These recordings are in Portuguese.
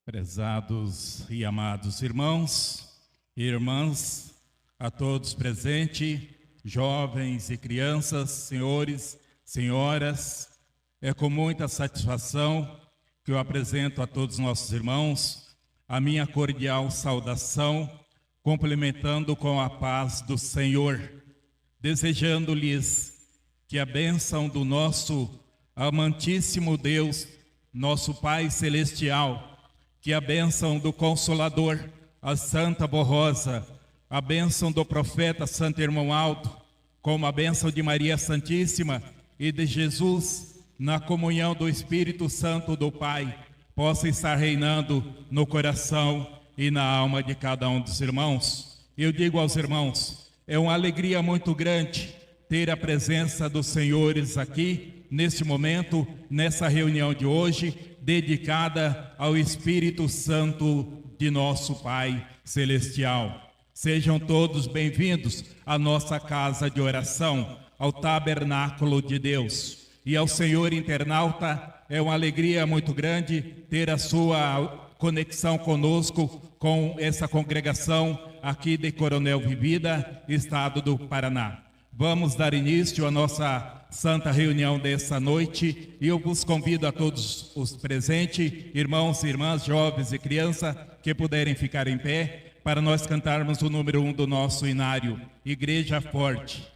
Prezados e amados irmãos e irmãs, a todos presentes, jovens e crianças, senhores, senhoras, é com muita satisfação que eu apresento a todos nossos irmãos a minha cordial saudação, complementando com a paz do Senhor, desejando-lhes que a bênção do nosso amantíssimo Deus, nosso Pai Celestial, que a bênção do Consolador, a Santa Borrosa, a bênção do profeta Santo Irmão Aldo, como a bênção de Maria Santíssima e de Jesus, na comunhão do Espírito Santo do Pai, possa estar reinando no coração e na alma de cada um dos irmãos. Eu digo aos irmãos, é uma alegria muito grande ter a presença dos senhores aqui, neste momento, nessa reunião de hoje, dedicada ao Espírito Santo de nosso Pai Celestial. Sejam todos bem-vindos à nossa casa de oração, ao tabernáculo de Deus. E ao senhor internauta, é uma alegria muito grande ter a sua conexão conosco, com essa congregação aqui de Coronel Vivida, estado do Paraná. Vamos dar início à nossa santa reunião dessa noite e eu vos convido a todos os presentes, irmãos e irmãs, jovens e crianças, que puderem ficar em pé para nós cantarmos o número 1 do nosso inário, Igreja Forte.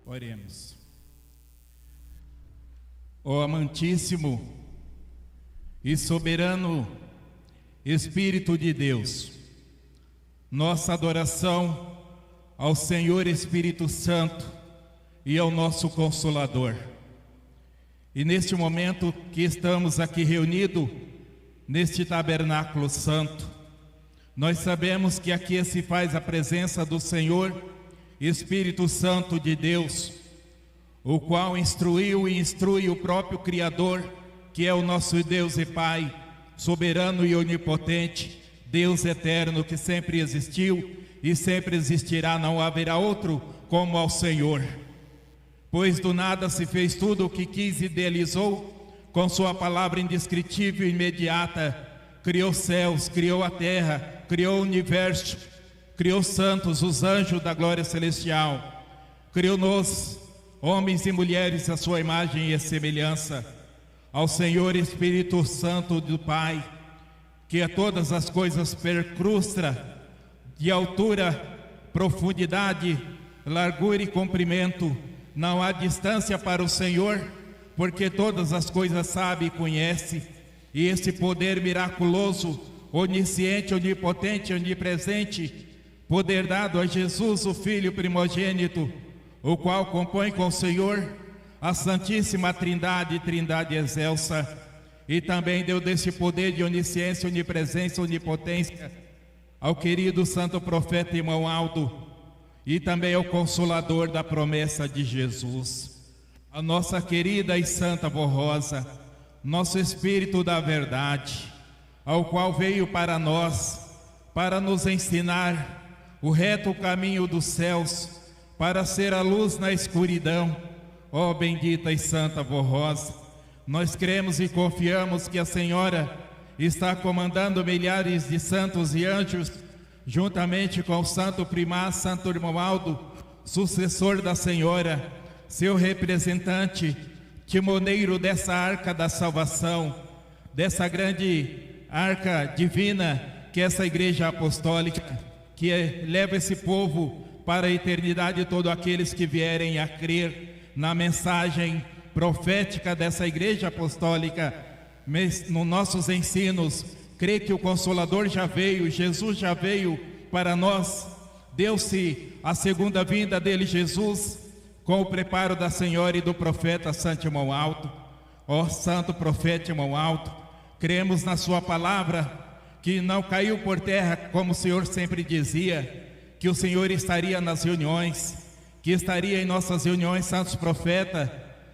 Oremos. Ó amantíssimo e soberano Espírito de Deus, nossa adoração ao Senhor Espírito Santo e ao nosso Consolador. E neste momento que estamos aqui reunidos, neste tabernáculo santo, nós sabemos que aqui se faz a presença do Senhor Espírito Santo de Deus, o qual instruiu e instrui o próprio Criador, que é o nosso Deus e Pai, soberano e onipotente, Deus eterno que sempre existiu e sempre existirá, não haverá outro como ao Senhor. Pois do nada se fez tudo o que quis e idealizou, com sua palavra indescritível e imediata, criou céus, criou a terra, criou o universo, criou os santos, os anjos da glória celestial, criou-nos, homens e mulheres, a sua imagem e semelhança, ao Senhor Espírito Santo do Pai, que a todas as coisas percrustra, de altura, profundidade, largura e comprimento, não há distância para o Senhor, porque todas as coisas sabe e conhece, e esse poder miraculoso, onisciente, onipotente, onipresente, poder dado a Jesus, o Filho primogênito, o qual compõe com o Senhor a Santíssima Trindade, Trindade excelsa, e também deu desse poder de onisciência, onipresença, onipotência ao querido santo profeta Irmão Aldo, e também ao Consolador da promessa de Jesus, a nossa querida e santa Borrosa, nosso Espírito da verdade, ao qual veio para nós, para nos ensinar o reto caminho dos céus, para ser a luz na escuridão. Ó bendita e santa Borrosa, nós cremos e confiamos que a Senhora está comandando milhares de santos e anjos, juntamente com o santo primaz, Santo Irmão Aldo, sucessor da Senhora, seu representante, timoneiro dessa arca da salvação, dessa grande arca divina que é essa igreja apostólica, que leva esse povo para a eternidade, todos aqueles que vierem a crer na mensagem profética dessa igreja apostólica, nos nossos ensinos, crê que o Consolador já veio, Jesus já veio para nós, deu-se a segunda vinda dele, Jesus, com o preparo da Senhora e do profeta Santo Irmão Alto. Ó Santo Profeta Irmão Alto, cremos na sua palavra, que não caiu por terra, como o Senhor sempre dizia, que o Senhor estaria nas reuniões, que estaria em nossas reuniões, santos profetas,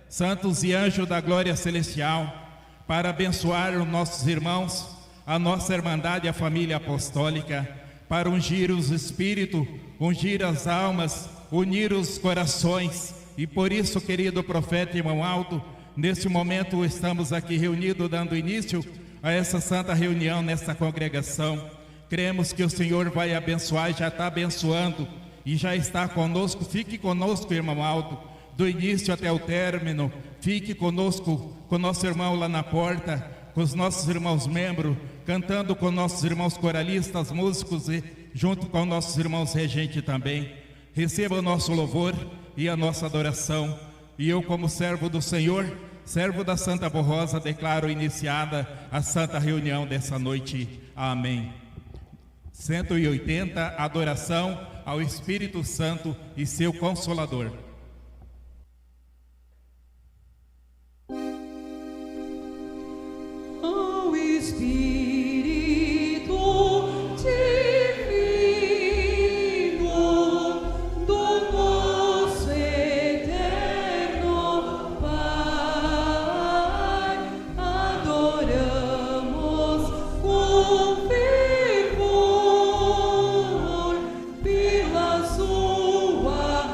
santos e anjos da glória celestial, para abençoar os nossos irmãos, a nossa irmandade, a família apostólica, para ungir os espíritos, ungir as almas, unir os corações. E por isso, querido profeta Irmão Alto, neste momento estamos aqui reunidos, dando início a essa santa reunião, nesta congregação. Cremos que o Senhor vai abençoar, já está abençoando e já está conosco. Fique conosco, Irmão Alto, do início até o término. Fique conosco, com nosso irmão lá na porta, com os nossos irmãos membros, cantando com nossos irmãos coralistas, músicos e junto com nossos irmãos regentes também. Receba o nosso louvor e a nossa adoração. E eu, como servo do Senhor, servo da Santa Borrosa, declaro iniciada a santa reunião dessa noite. Amém. 180, adoração ao Espírito Santo e seu Consolador. Ao Espírito sua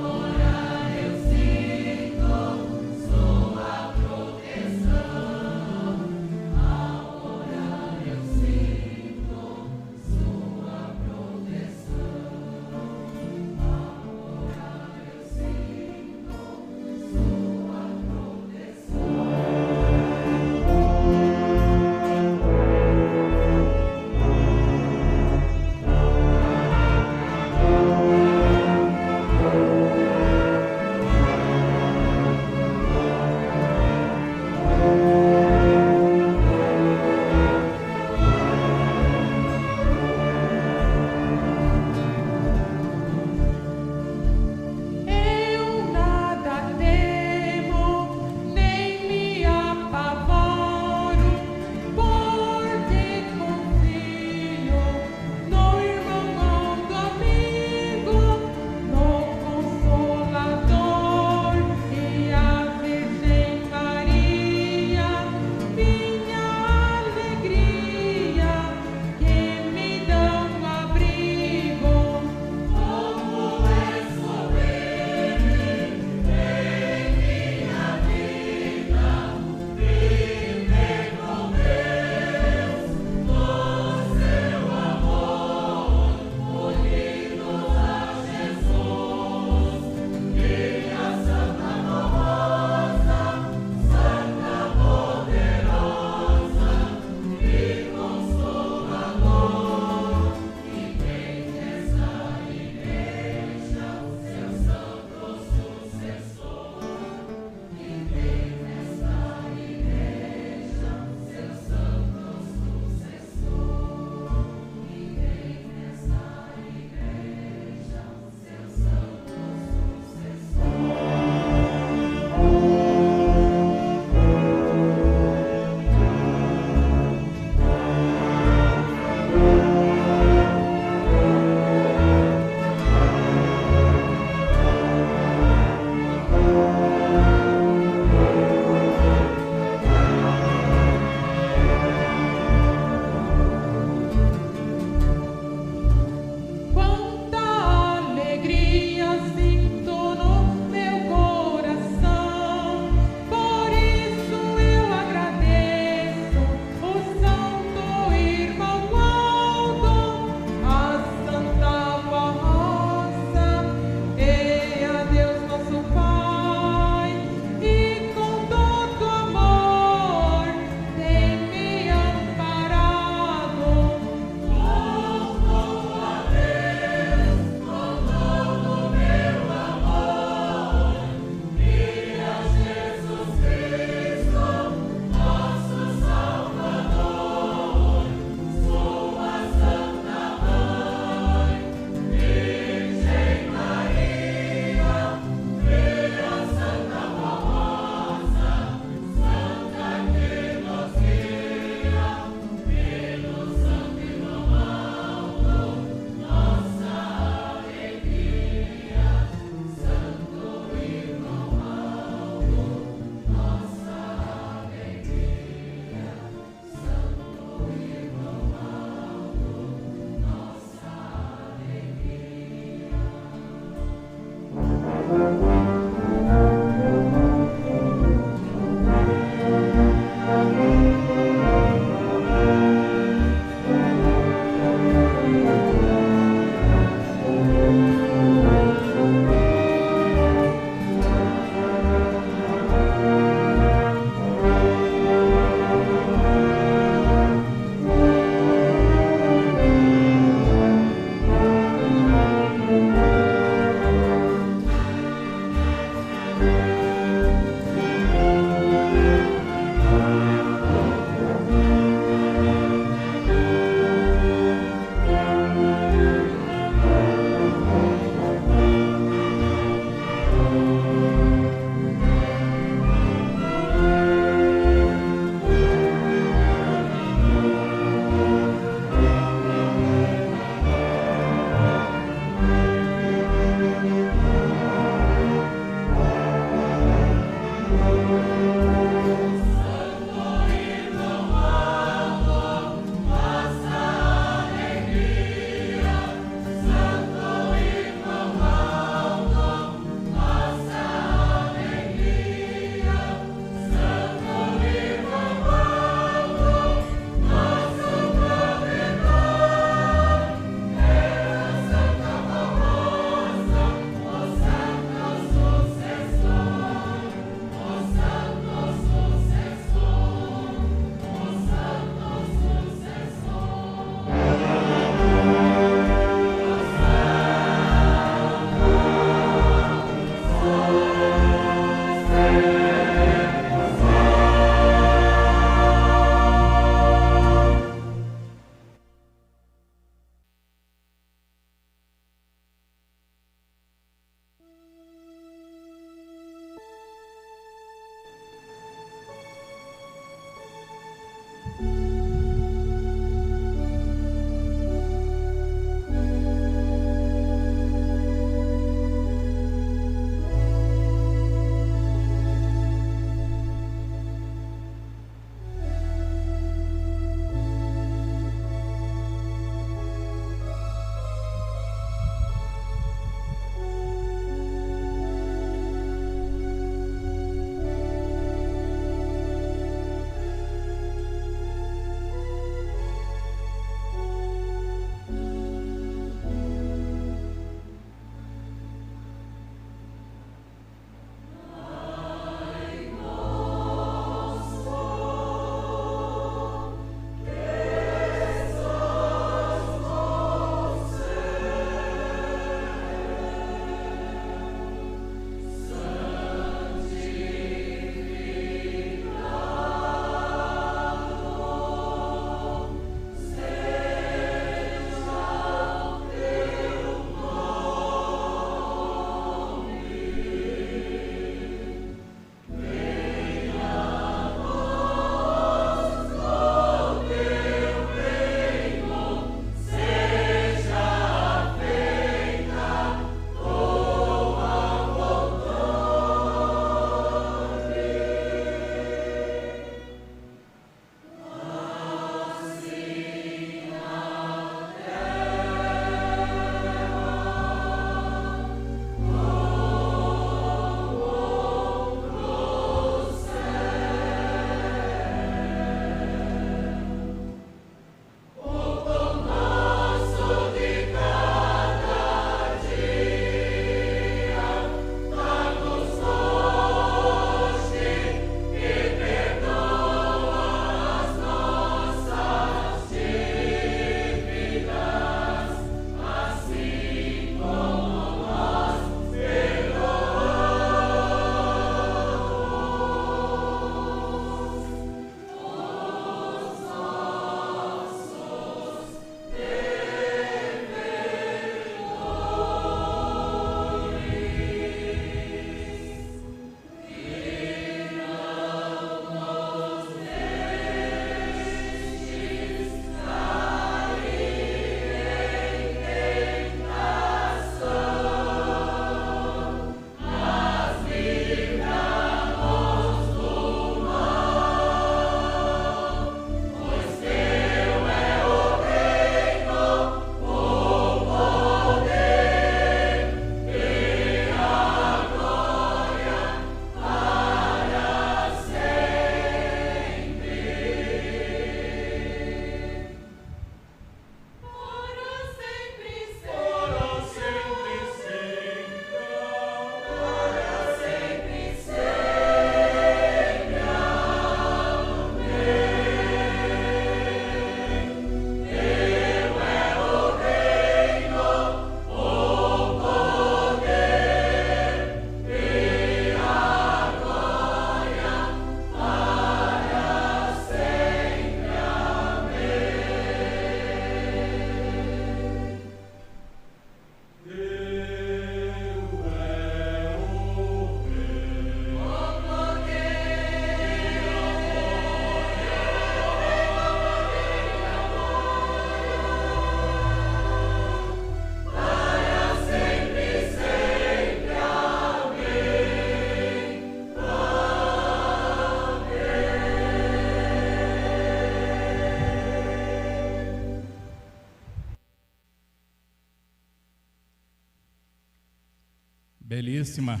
Belíssima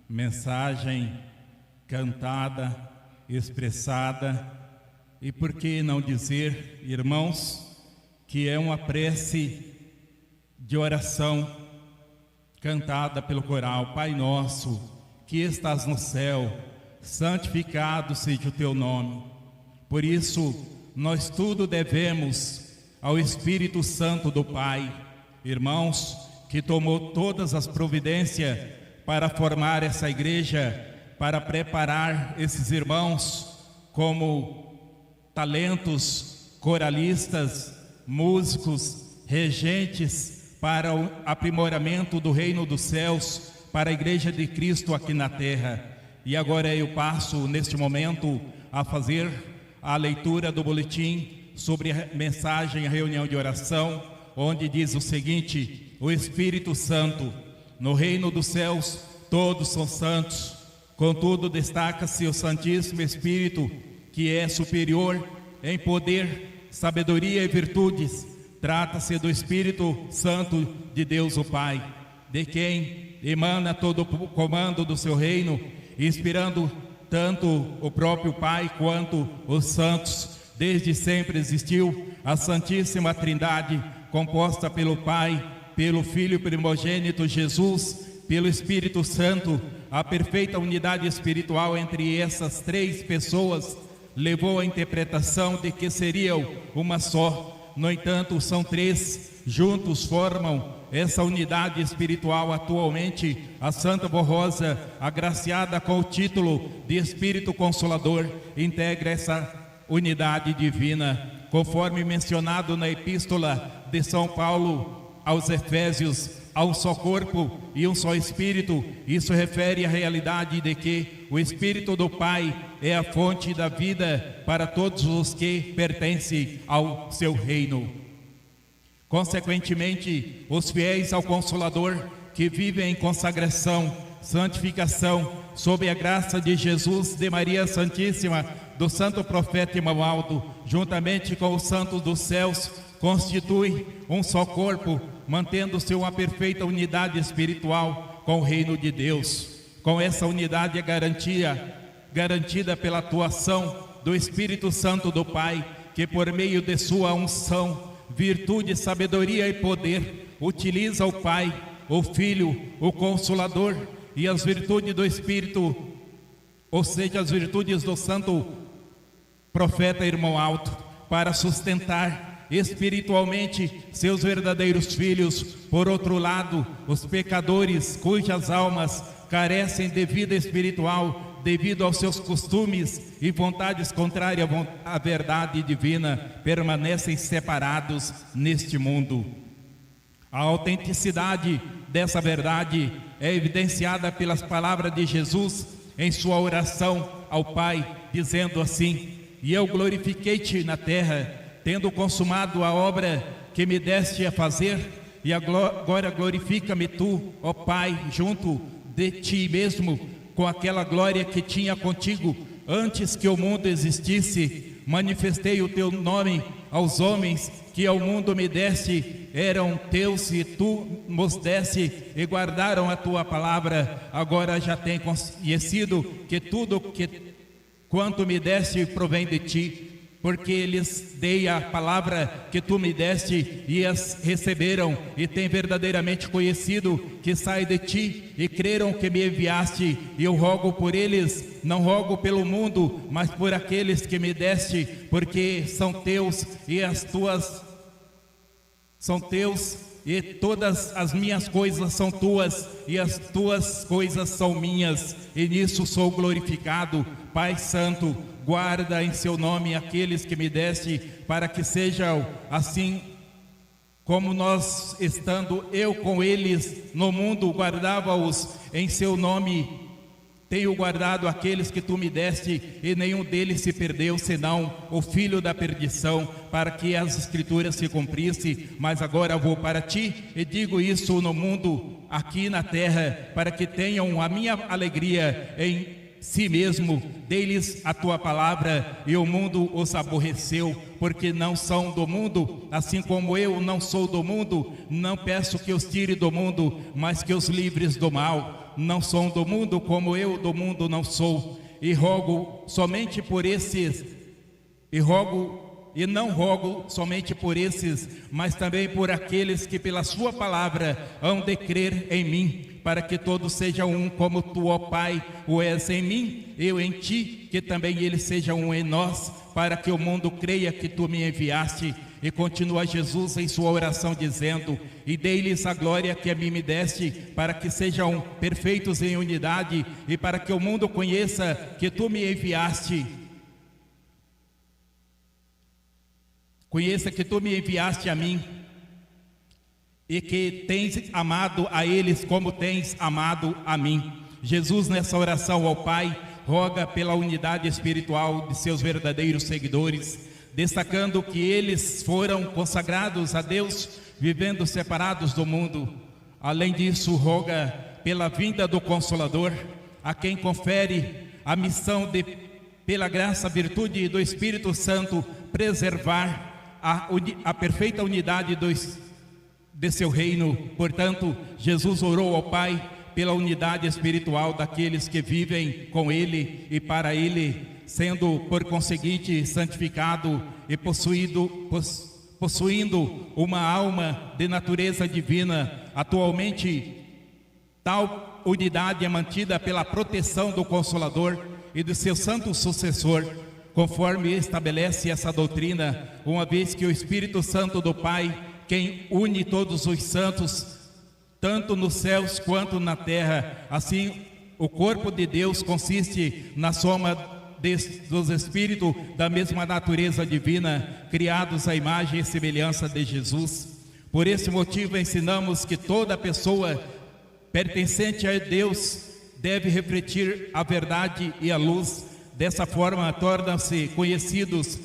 mensagem cantada, expressada, e por que não dizer, irmãos, que é uma prece de oração cantada pelo coral. Pai nosso, que estás no céu, santificado seja o teu nome. Por isso, nós tudo devemos ao Espírito Santo do Pai, irmãos, que tomou todas as providências para formar essa igreja, para preparar esses irmãos como talentos, coralistas, músicos, regentes para o aprimoramento do reino dos céus, para a igreja de Cristo aqui na terra. E agora eu passo neste momento a fazer a leitura do boletim sobre a mensagem, a reunião de oração, onde diz o seguinte: o Espírito Santo, no reino dos céus todos são santos, contudo destaca-se o Santíssimo Espírito, que é superior em poder, sabedoria e virtudes. Trata-se do Espírito Santo de Deus o Pai, de quem emana todo o comando do seu reino, inspirando tanto o próprio Pai quanto os santos. Desde sempre existiu a Santíssima Trindade, composta pelo Pai, pelo Filho primogênito Jesus, pelo Espírito Santo. A perfeita unidade espiritual entre essas três pessoas levou à interpretação de que seriam uma só. No entanto, são três, juntos formam essa unidade espiritual. Atualmente, a Santa Vó Rosa, agraciada com o título de Espírito Consolador, integra essa unidade divina, conforme mencionado na Epístola de São Paulo aos Efésios: há um só corpo e um só Espírito. Isso refere à realidade de que o Espírito do Pai é a fonte da vida para todos os que pertencem ao seu reino. Consequentemente, os fiéis ao Consolador, que vivem em consagração, santificação, sob a graça de Jesus, de Maria Santíssima, do Santo Profeta Imamaldo, juntamente com os santos dos céus, constitui um só corpo, mantendo-se uma perfeita unidade espiritual com o reino de Deus. Com essa unidade é garantida pela atuação do Espírito Santo do Pai, que por meio de sua unção, virtude, sabedoria e poder, utiliza o Pai, o Filho, o Consolador e as virtudes do Espírito, ou seja, as virtudes do Santo Profeta Irmão Alto, para sustentar espiritualmente seus verdadeiros filhos. Por outro lado, os pecadores cujas almas carecem de vida espiritual devido aos seus costumes e vontades contrárias à verdade divina, permanecem separados neste mundo. A autenticidade dessa verdade é evidenciada pelas palavras de Jesus em sua oração ao Pai, dizendo assim: e eu glorifiquei-te na terra, tendo consumado a obra que me deste a fazer, e agora glorifica-me tu, ó Pai, junto de ti mesmo, com aquela glória que tinha contigo antes que o mundo existisse. Manifestei o teu nome aos homens que ao mundo me deste, eram teus e tu nos deste e guardaram a tua palavra. Agora já tenho conhecido que tudo quanto me deste provém de ti, porque lhes dei a palavra que tu me deste e as receberam, e têm verdadeiramente conhecido que sai de ti, e creram que me enviaste. E eu rogo por eles, não rogo pelo mundo, mas por aqueles que me deste, porque são teus e as tuas são teus, e todas as minhas coisas são tuas, e as tuas coisas são minhas, e nisso sou glorificado. Pai Santo, guarda em seu nome aqueles que me deste, para que sejam assim como nós, estando eu com eles no mundo, guardava-os em seu nome. Tenho guardado aqueles que tu me deste, e nenhum deles se perdeu, senão o filho da perdição, para que as escrituras se cumprissem. Mas agora vou para ti, e digo isso no mundo, aqui na terra, para que tenham a minha alegria em si mesmo. Dei-lhes a tua palavra, e o mundo os aborreceu, porque não são do mundo, assim como eu não sou do mundo. Não peço que os tire do mundo, mas que os livres do mal. Não são do mundo, como eu do mundo não sou. E rogo somente por esses, e não rogo somente por esses, mas também por aqueles que pela sua palavra hão de crer em mim, para que todos sejam um, como tu, ó Pai, o és em mim, eu em ti, que também eles sejam um em nós, para que o mundo creia que tu me enviaste. E continua Jesus em sua oração dizendo: e dei-lhes a glória que a mim me deste, para que sejam perfeitos em unidade, e para que o mundo conheça que tu me enviaste. Conheça que tu me enviaste a mim, e que tens amado a eles como tens amado a mim. Jesus, nessa oração ao Pai, roga pela unidade espiritual de seus verdadeiros seguidores, destacando que eles foram consagrados a Deus, vivendo separados do mundo. Além disso, roga pela vinda do Consolador, a quem confere a missão de, pela graça, virtude do Espírito Santo, preservar a perfeita unidade de seu reino. Portanto, Jesus orou ao Pai pela unidade espiritual daqueles que vivem com Ele e para Ele, sendo por conseguinte santificado e possuindo uma alma de natureza divina. Atualmente, tal unidade é mantida pela proteção do Consolador e do seu santo sucessor, conforme estabelece essa doutrina, uma vez que o Espírito Santo do Pai, quem une todos os santos, tanto nos céus quanto na terra, assim o corpo de Deus consiste na soma dos Espíritos da mesma natureza divina, criados à imagem e semelhança de Jesus. Por esse motivo ensinamos que toda pessoa pertencente a Deus deve refletir a verdade e a luz. Dessa forma, tornam-se conhecidos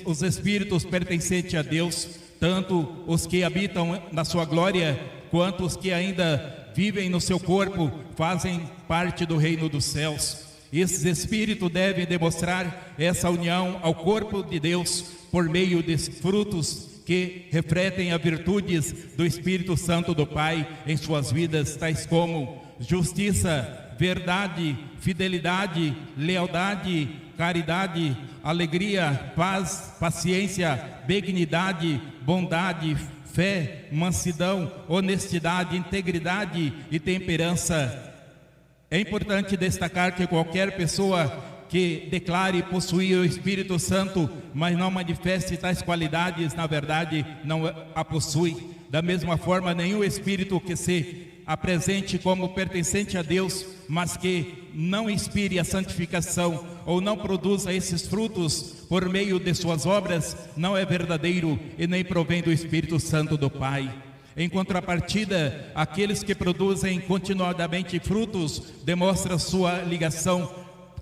os Espíritos pertencentes a Deus, tanto os que habitam na sua glória, quanto os que ainda vivem no seu corpo, fazem parte do reino dos céus. Esses Espíritos devem demonstrar essa união ao corpo de Deus por meio de frutos que refletem as virtudes do Espírito Santo do Pai em suas vidas, tais como justiça, verdade, fidelidade, lealdade, caridade, alegria, paz, paciência, benignidade, bondade, fé, mansidão, honestidade, integridade e temperança. É importante destacar que qualquer pessoa que declare possuir o Espírito Santo, mas não manifeste tais qualidades, na verdade não a possui. Da mesma forma, nenhum espírito que se apresente como pertencente a Deus, mas que não inspire a santificação ou não produza esses frutos por meio de suas obras, não é verdadeiro e nem provém do Espírito Santo do Pai. Em contrapartida, aqueles que produzem continuadamente frutos demonstram sua ligação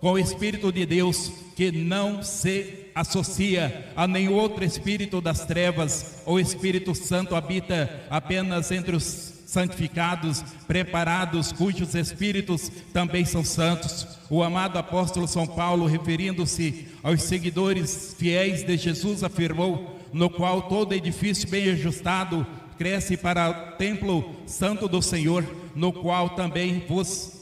com o Espírito de Deus, que não se associa a nenhum outro espírito das trevas. O Espírito Santo habita apenas entre os santificados, preparados, cujos espíritos também são santos. O amado apóstolo São Paulo, referindo-se aos seguidores fiéis de Jesus, afirmou: no qual todo edifício bem ajustado cresce para o templo santo do Senhor, no qual também vos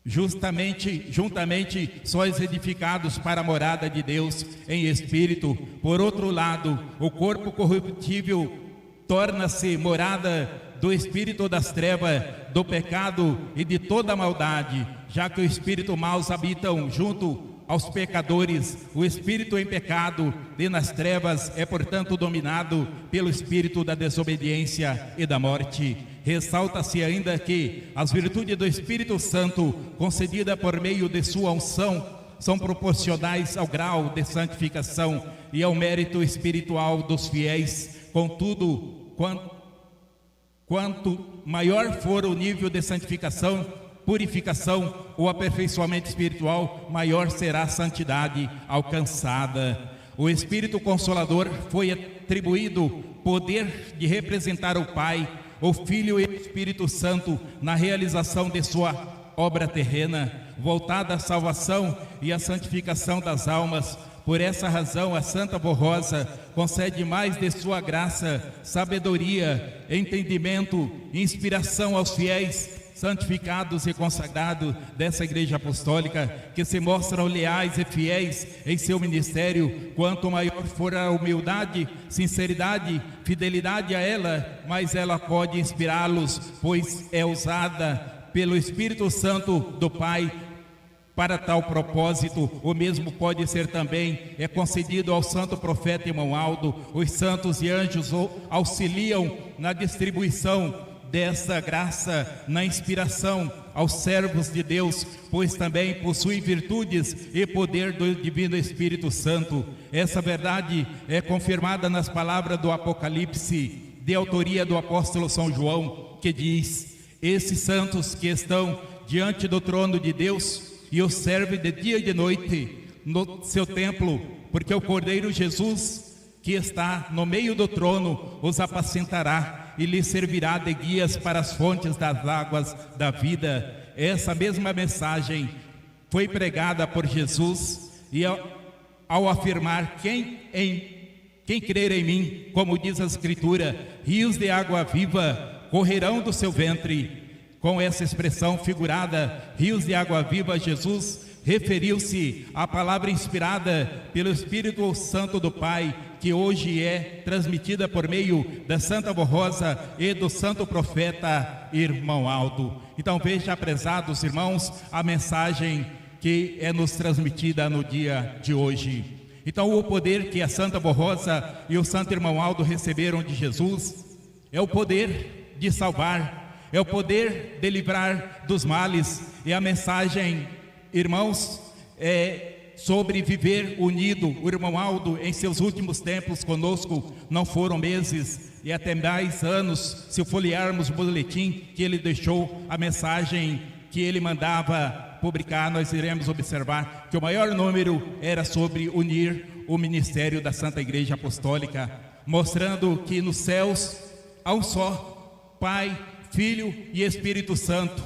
juntamente sois edificados para a morada de Deus em espírito. Por outro lado, o corpo corruptível torna-se morada do espírito das trevas, do pecado e de toda a maldade, já que o espírito maus habitam junto aos pecadores. O espírito em pecado e nas trevas é, portanto, dominado pelo espírito da desobediência e da morte. Ressalta-se ainda que as virtudes do Espírito Santo, concedidas por meio de sua unção, são proporcionais ao grau de santificação e ao mérito espiritual dos fiéis. Contudo, quanto maior for o nível de santificação, purificação ou aperfeiçoamento espiritual, maior será a santidade alcançada. O Espírito Consolador foi atribuído poder de representar o Pai, o Filho e o Espírito Santo na realização de sua obra terrena, voltada à salvação e à santificação das almas. Por essa razão, a Santa Avó Rosa concede mais de sua graça, sabedoria, entendimento e inspiração aos fiéis santificados e consagrados dessa Igreja Apostólica, que se mostram leais e fiéis em seu ministério. Quanto maior for a humildade, sinceridade, fidelidade a ela, mais ela pode inspirá-los, pois é usada pelo Espírito Santo do Pai para tal propósito. O mesmo pode ser também concedido ao santo profeta irmão Aldo. Os santos e anjos auxiliam na distribuição dessa graça, na inspiração aos servos de Deus, pois também possuem virtudes e poder do Divino Espírito Santo. Essa verdade é confirmada nas palavras do Apocalipse, de autoria do apóstolo São João, que diz: esses santos que estão diante do trono de Deus e os servem de dia e de noite no seu templo, porque o Cordeiro Jesus, que está no meio do trono, os apacentará e lhes servirá de guias para as fontes das águas da vida. Essa mesma mensagem foi pregada por Jesus, e ao afirmar: quem crer em mim, como diz a Escritura, rios de água viva correrão do seu ventre. Com essa expressão figurada, rios de água viva, Jesus referiu-se à palavra inspirada pelo Espírito Santo do Pai, que hoje é transmitida por meio da Santa Avó Rosa e do santo profeta irmão Aldo. Então veja, prezados irmãos, a mensagem que é nos transmitida no dia de hoje. Então o poder que a Santa Avó Rosa e o santo irmão Aldo receberam de Jesus é o poder de salvar, é o poder de livrar dos males. E a mensagem, irmãos, sobre viver unido. O irmão Aldo, em seus últimos tempos conosco, não foram meses e até mais anos, se folhearmos o boletim que ele deixou, a mensagem que ele mandava publicar, nós iremos observar que o maior número era sobre unir o ministério da Santa Igreja Apostólica, mostrando que nos céus há um só Pai, Filho e Espírito Santo.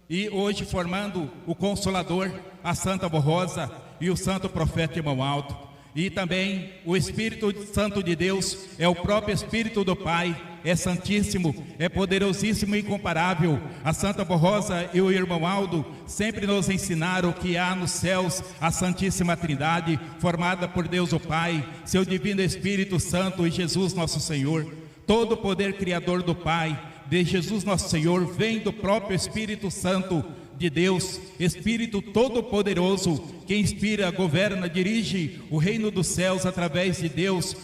E hoje formando o Consolador, a Santa Avó Rosa e o santo profeta irmão Aldo. E também o Espírito Santo de Deus é o próprio Espírito do Pai, é santíssimo, é poderosíssimo e incomparável. A Santa Avó Rosa e o irmão Aldo sempre nos ensinaram que há nos céus a Santíssima Trindade, formada por Deus o Pai, seu Divino Espírito Santo e Jesus nosso Senhor. Todo o poder criador do Pai, de Jesus nosso Senhor, vem do próprio Espírito Santo de Deus, Espírito Todo-Poderoso, que inspira, governa, dirige o reino dos céus através de Deus,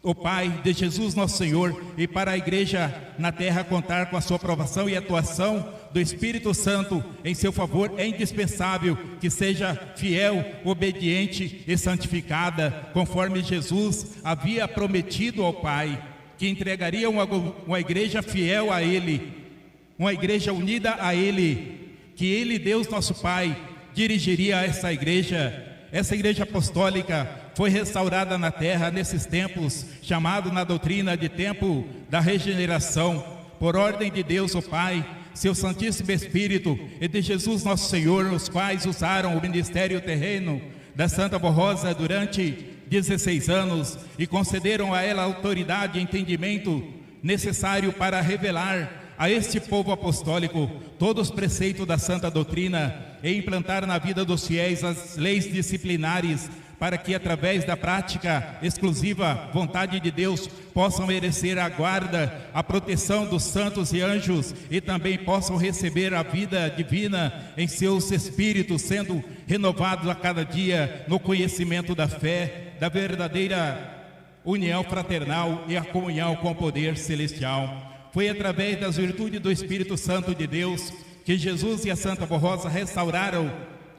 o Pai, de Jesus nosso Senhor. E para a igreja na terra contar com a sua aprovação e atuação do Espírito Santo em seu favor, é indispensável que seja fiel, obediente e santificada, conforme Jesus havia prometido ao Pai, que entregaria uma igreja fiel a Ele, uma igreja unida a Ele, que Ele, Deus nosso Pai, dirigiria essa igreja apostólica. Foi restaurada na terra nesses tempos, chamado na doutrina de tempo da regeneração, por ordem de Deus o Pai, seu Santíssimo Espírito e de Jesus nosso Senhor, os quais usaram o ministério terreno da Santa Avó Rosa durante 16 anos e concederam a ela autoridade e entendimento necessário para revelar a este povo apostólico todos os preceitos da santa doutrina e implantar na vida dos fiéis as leis disciplinares, para que através da prática exclusiva vontade de Deus possam merecer a guarda, a proteção dos santos e anjos, e também possam receber a vida divina em seus espíritos, sendo renovados a cada dia no conhecimento da fé, da verdadeira união fraternal e a comunhão com o poder celestial. Foi através das virtudes do Espírito Santo de Deus que Jesus e a Santa Avó Rosa restauraram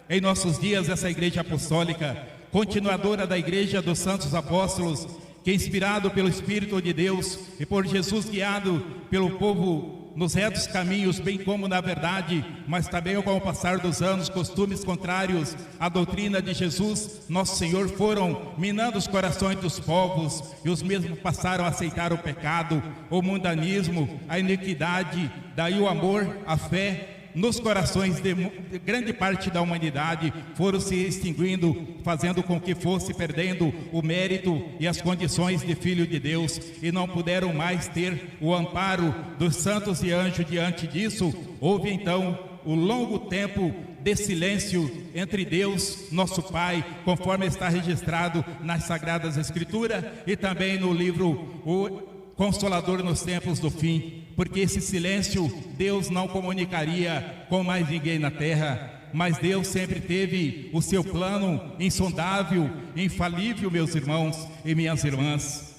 em nossos dias essa igreja apostólica, continuadora da igreja dos santos apóstolos, que inspirado pelo Espírito de Deus e por Jesus guiado pelo povo nos retos caminhos, bem como na verdade, mas também com o passar dos anos, costumes contrários à doutrina de Jesus nosso Senhor foram minando os corações dos povos, e os mesmos passaram a aceitar o pecado, o mundanismo, a iniquidade. Daí o amor, a fé nos corações de grande parte da humanidade foram se extinguindo, fazendo com que fosse perdendo o mérito e as condições de filho de Deus, e não puderam mais ter o amparo dos santos e anjos. Diante disso, houve então o longo tempo de silêncio entre Deus, nosso Pai, conforme está registrado nas Sagradas Escrituras e também no livro O Consolador nos Tempos do Fim, porque esse silêncio Deus não comunicaria com mais ninguém na terra, mas Deus sempre teve o seu plano insondável, infalível, meus irmãos e minhas irmãs,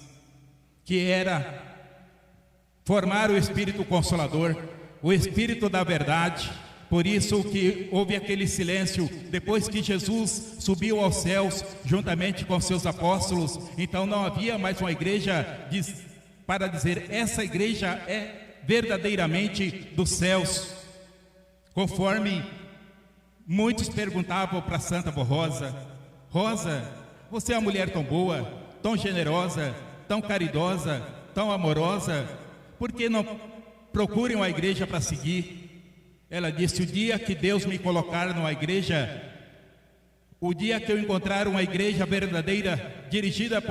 que era formar o Espírito Consolador, o Espírito da verdade. Por isso que houve aquele silêncio depois que Jesus subiu aos céus juntamente com seus apóstolos. Então não havia mais uma igreja para dizer: essa igreja é verdadeiramente dos céus. Conforme muitos perguntavam para Santa Rosa: Rosa, você é uma mulher tão boa, tão generosa, tão caridosa, tão amorosa, por que não procurem uma igreja para seguir? Ela disse: o dia que Deus me colocar numa igreja, o dia que eu encontrar uma igreja verdadeira, dirigida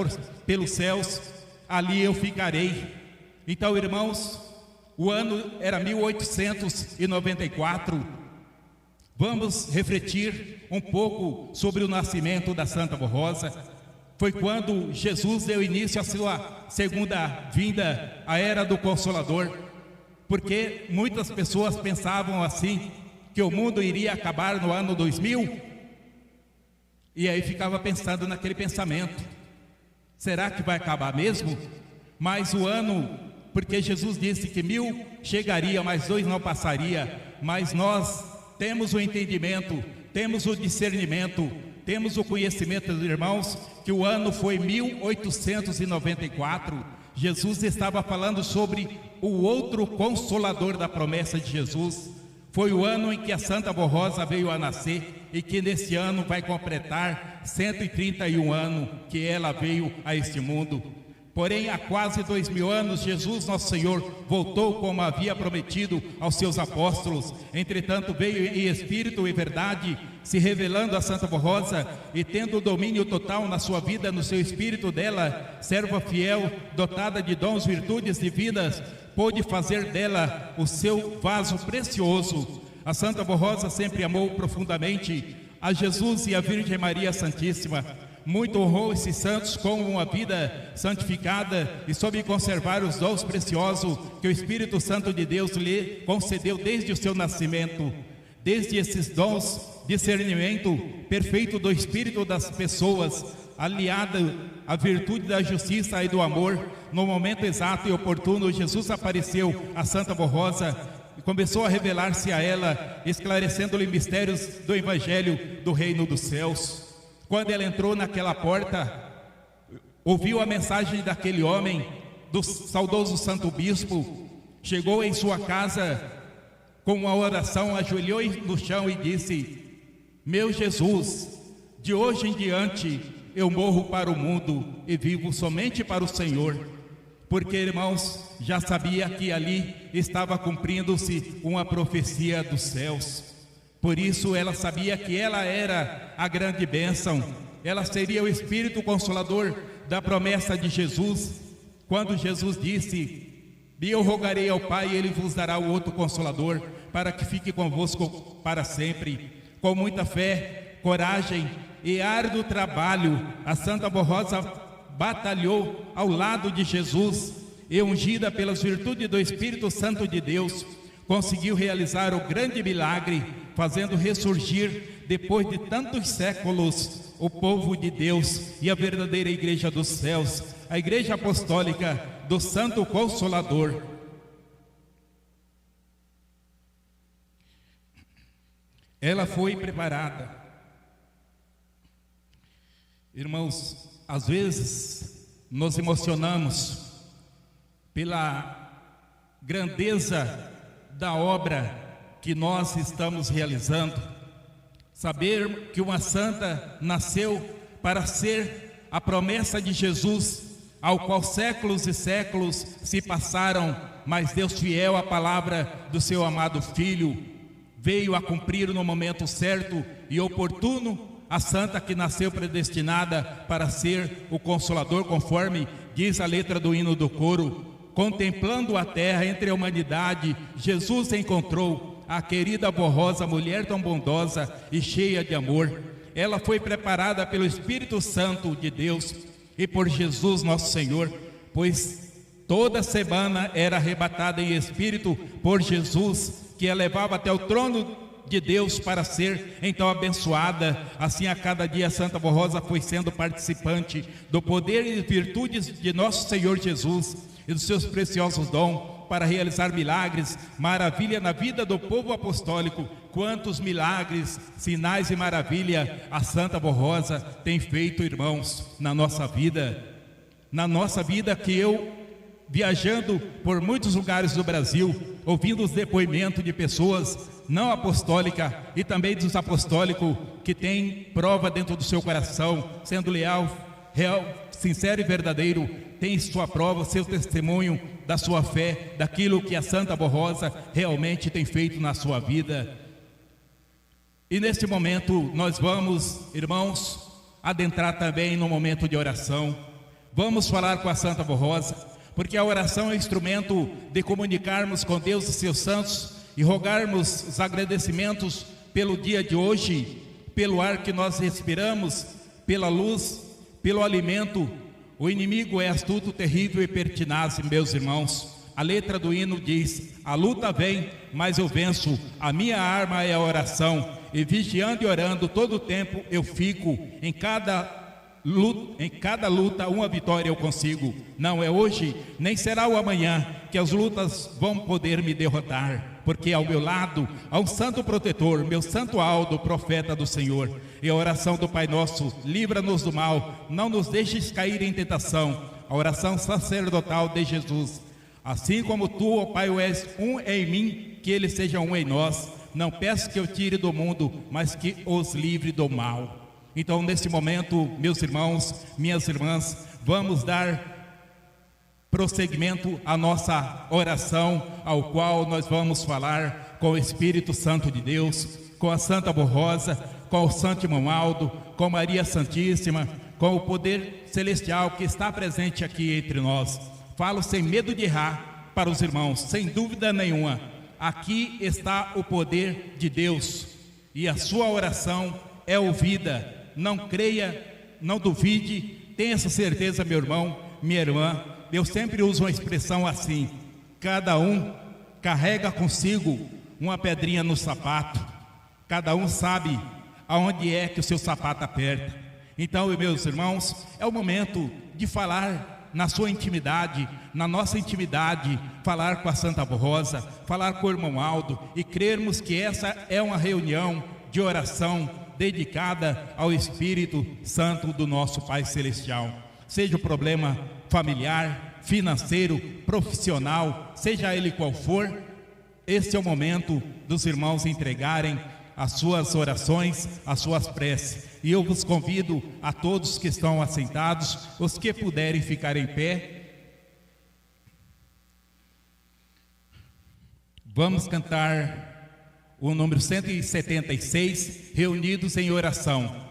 pelos céus, ali eu ficarei. Então, irmãos, o ano era 1894. Vamos refletir um pouco sobre o nascimento da Santa Rosa. Foi quando Jesus deu início à sua segunda vinda, a era do Consolador. Porque muitas pessoas pensavam assim, que o mundo iria acabar no ano 2000, e aí ficava pensando naquele pensamento: será que vai acabar mesmo? Mas o ano, porque Jesus disse que 1000 chegaria, mas 2 não passaria. Mas nós temos o entendimento, temos o discernimento, temos o conhecimento, irmãos, que o ano foi 1894. Jesus estava falando sobre o outro Consolador da promessa de Jesus. Foi o ano em que a Santa Rosa veio a nascer, e que nesse ano vai completar 131 anos que ela veio a este mundo. Porém, há quase 2000 anos, Jesus, nosso Senhor, voltou como havia prometido aos seus apóstolos. Entretanto, veio em espírito e verdade, se revelando a Santa Rosa, e tendo o domínio total na sua vida, no seu espírito dela, serva fiel, dotada de dons, virtudes divinas, pôde fazer dela o seu vaso precioso. A Santa Rosa sempre amou profundamente a Jesus e a Virgem Maria Santíssima. Muito honrou esses santos com uma vida santificada e soube conservar os dons preciosos que o Espírito Santo de Deus lhe concedeu desde o seu nascimento. Desde esses dons, discernimento perfeito do Espírito das pessoas, aliado à virtude da justiça e do amor, no momento exato e oportuno, Jesus apareceu a Santa Rosa e começou a revelar-se a ela, esclarecendo-lhe mistérios do Evangelho do Reino dos Céus. Quando ela entrou naquela porta, ouviu a mensagem daquele homem, do saudoso Santo Bispo, chegou em sua casa com uma oração, ajoelhou no chão e disse: meu Jesus, de hoje em diante eu morro para o mundo e vivo somente para o Senhor. Porque, irmãos, já sabia que ali estava cumprindo-se uma profecia dos céus. Por isso ela sabia que ela era a grande bênção, ela seria o Espírito Consolador da promessa de Jesus. Quando Jesus disse: e eu rogarei ao Pai e Ele vos dará o outro Consolador, para que fique convosco para sempre. Com muita fé, coragem e árduo trabalho, a Santa Rosa batalhou ao lado de Jesus e, ungida pelas virtudes do Espírito Santo de Deus, conseguiu realizar o grande milagre, fazendo ressurgir, depois de tantos séculos, o povo de Deus e a verdadeira Igreja dos céus, a Igreja Apostólica do Santo Consolador. Ela foi preparada. Irmãos, às vezes nos emocionamos pela grandeza da obra que nós estamos realizando. Saber que uma santa nasceu para ser a promessa de Jesus, ao qual séculos e séculos se passaram, mas Deus fiel à palavra do seu amado Filho, veio a cumprir no momento certo e oportuno a santa que nasceu predestinada para ser o Consolador, conforme diz a letra do hino do coro. Contemplando a terra entre a humanidade, Jesus encontrou a querida borrosa, mulher tão bondosa e cheia de amor. Ela foi preparada pelo Espírito Santo de Deus e por Jesus nosso Senhor, pois toda semana era arrebatada em espírito por Jesus, que a levava até o trono de Deus para ser então abençoada. Assim, a cada dia a Santa Borrosa foi sendo participante do poder e virtudes de nosso Senhor Jesus e dos seus preciosos dons para realizar milagres, maravilha na vida do povo apostólico. Quantos milagres, sinais e maravilha a Santa Borrosa tem feito, irmãos, na nossa vida. Na nossa vida, que eu, viajando por muitos lugares do Brasil, ouvindo os depoimentos de pessoas não apostólicas e também dos apostólicos, que têm prova dentro do seu coração, sendo leal, real, sincero e verdadeiro, tem sua prova, seu testemunho da sua fé, daquilo que a Santa Borrosa realmente tem feito na sua vida. E neste momento nós vamos, irmãos, adentrar também no momento de oração. Vamos falar com a Santa Borrosa, porque a oração é instrumento de comunicarmos com Deus e seus santos e rogarmos os agradecimentos pelo dia de hoje, pelo ar que nós respiramos, pela luz, pelo alimento. O inimigo é astuto, terrível e pertinaz, meus irmãos. A letra do hino diz: a luta vem, mas eu venço, a minha arma é a oração, e vigiando e orando todo o tempo eu fico, em cada luta uma vitória eu consigo. Não é hoje, nem será o amanhã, que as lutas vão poder me derrotar, porque ao meu lado há um santo protetor, meu santo Aldo, profeta do Senhor. E a oração do Pai Nosso: livra-nos do mal, não nos deixes cair em tentação. A oração sacerdotal de Jesus: assim como tu, ó Pai, és um em mim, que ele seja um em nós. Não peço que eu tire do mundo, mas que os livre do mal. Então, neste momento, meus irmãos, minhas irmãs, vamos dar prosseguimento à nossa oração, ao qual nós vamos falar com o Espírito Santo de Deus, com a Santa Borrosa, com o Santo Irmão Aldo, com Maria Santíssima, com o poder celestial que está presente aqui entre nós. Falo sem medo de errar para os irmãos, sem dúvida nenhuma. Aqui está o poder de Deus e a sua oração é ouvida. Não creia, não duvide, tenha essa certeza, meu irmão, minha irmã. Eu sempre uso uma expressão assim: cada um carrega consigo uma pedrinha no sapato, cada um sabe aonde é que o seu sapato aperta. Então, meus irmãos, é o momento de falar na sua intimidade, na nossa intimidade, falar com a Santa Borrosa, falar com o irmão Aldo, e crermos que essa é uma reunião de oração dedicada ao Espírito Santo do nosso Pai Celestial. Seja o problema familiar, financeiro, profissional, seja ele qual for, esse é o momento dos irmãos entregarem as suas orações, as suas preces. E eu vos convido a todos que estão assentados, os que puderem ficar em pé. Vamos cantar o número 176, reunidos em oração.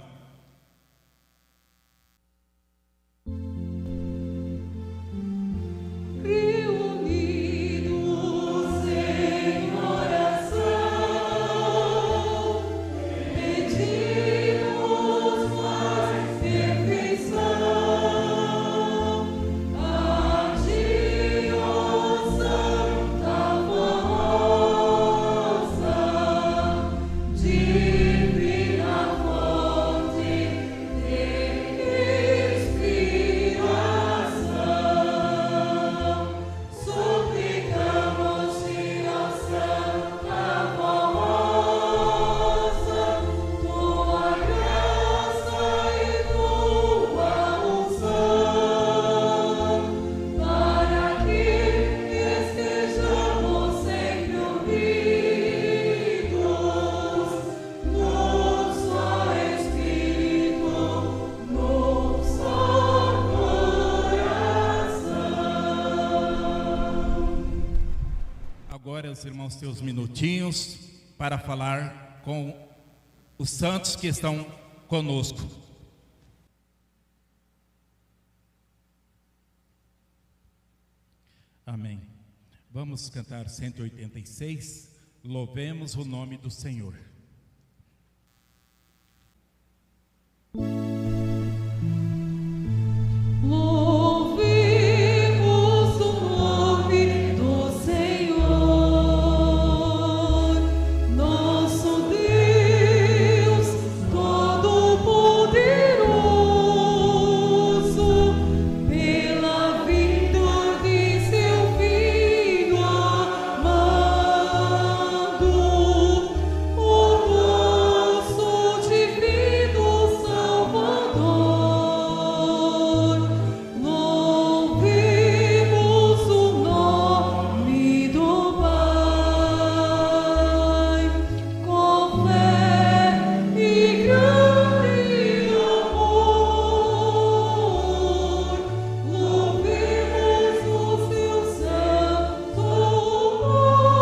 Irmãos, seus minutinhos para falar com os santos que estão conosco. Amém. Vamos cantar 186, louvemos o nome do Senhor. Louvemos o nome do Senhor, nosso Deus Todo-Poderoso, pela vinda de seu Filho amado, o nosso divino Salvador. Louvemos o nome do Pai, com fé e grande amor. Louvemos o seu santo nome,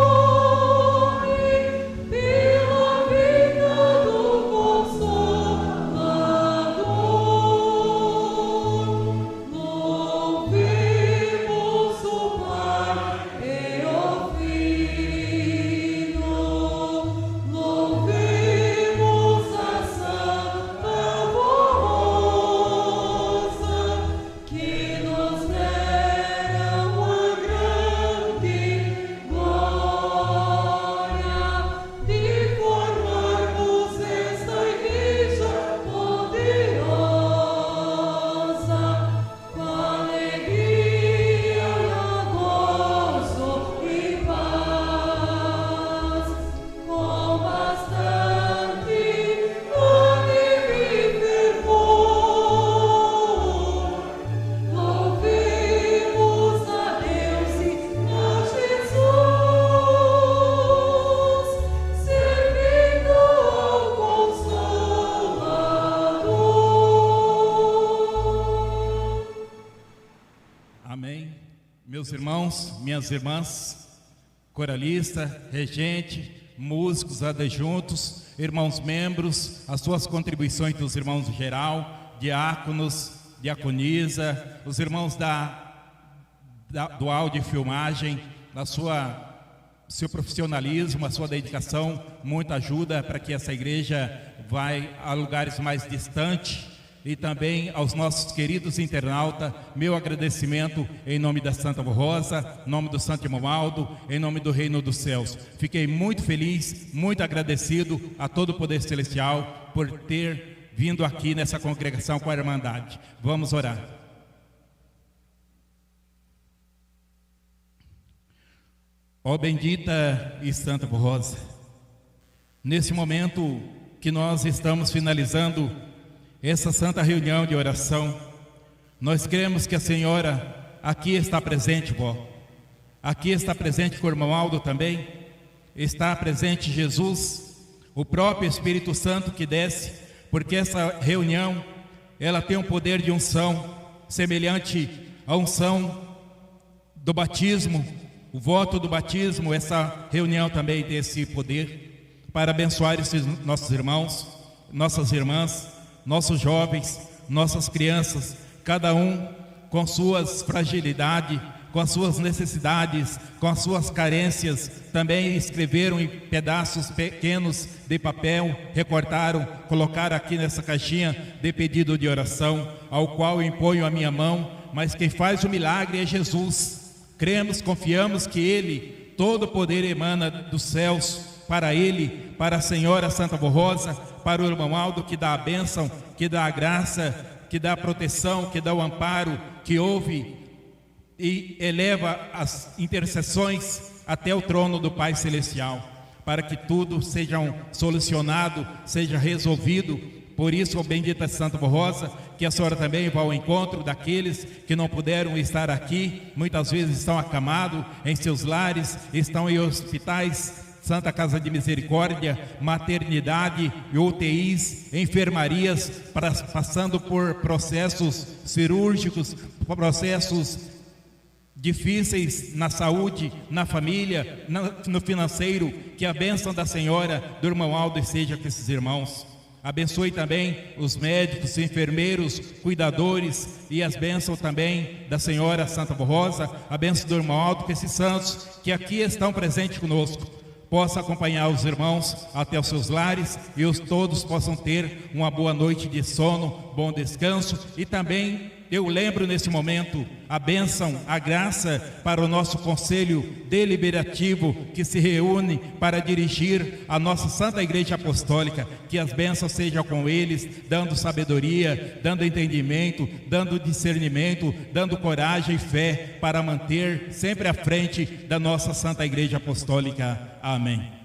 pela vida do Consolador. Louvemos o Pai e o Filho, louvemos a Santa Rosa, que nos deram a grande glória de formarmos esta igreja poderosa, com alegria, gozo e paz, com bastante ânimo e fervor. Louvemos a Deus e a Jesus, servindo ao Consolador. Amém. Meus irmãos, minhas irmãs, coralista, regente, músicos, adjuntos, irmãos membros, as suas contribuições dos irmãos geral, diáconos, diaconisa, os irmãos do áudio e filmagem, seu profissionalismo, a sua dedicação, muita ajuda para que essa igreja vai a lugares mais distantes. E também aos nossos queridos internautas, meu agradecimento em nome da Santa Rosa, em nome do Santo Romualdo, em nome do Reino dos Céus. Fiquei muito feliz, muito agradecido a todo o Poder Celestial por ter vindo aqui nessa congregação com a Irmandade. Vamos orar. Ó bendita e Santa Rosa, nesse momento que nós estamos finalizando essa santa reunião de oração, nós cremos que a Senhora aqui está presente, vó. Aqui está presente com o irmão Aldo também. Está presente Jesus, o próprio Espírito Santo que desce, porque essa reunião, ela tem um poder de unção, semelhante à unção do batismo, o voto do batismo. Essa reunião também tem esse poder para abençoar esses nossos irmãos, nossas irmãs, nossos jovens, nossas crianças, cada um com suas fragilidades, com as suas necessidades, com as suas carências. Também escreveram em pedaços pequenos de papel, recortaram, colocaram aqui nessa caixinha de pedido de oração, ao qual eu imponho a minha mão, mas quem faz o milagre é Jesus. Cremos, confiamos que Ele, todo o poder emana dos céus, para Ele, para a Senhora Santa Rosa, para o irmão Aldo, que dá a bênção, que dá a graça, que dá a proteção, que dá o amparo, que ouve e eleva as intercessões até o trono do Pai Celestial, para que tudo seja solucionado, seja resolvido. Por isso, ó bendita Santa Rosa, que a senhora também vá ao encontro daqueles que não puderam estar aqui, muitas vezes estão acamados em seus lares, estão em hospitais, Santa Casa de Misericórdia, maternidade, UTIs, enfermarias, passando por processos cirúrgicos, processos difíceis na saúde, na família, no financeiro, que a bênção da Senhora do irmão Aldo esteja com esses irmãos. Abençoe também os médicos, enfermeiros, cuidadores e as bênçãos também da Senhora Santa Rosa, a bênção do irmão Aldo, que esses santos que aqui estão presentes conosco possa acompanhar os irmãos até os seus lares e todos possam ter uma boa noite de sono, bom descanso. E também eu lembro nesse momento a bênção, a graça para o nosso Conselho Deliberativo que se reúne para dirigir a nossa Santa Igreja Apostólica, que as bênçãos sejam com eles, dando sabedoria, dando entendimento, dando discernimento, dando coragem e fé para manter sempre à frente da nossa Santa Igreja Apostólica. Amém.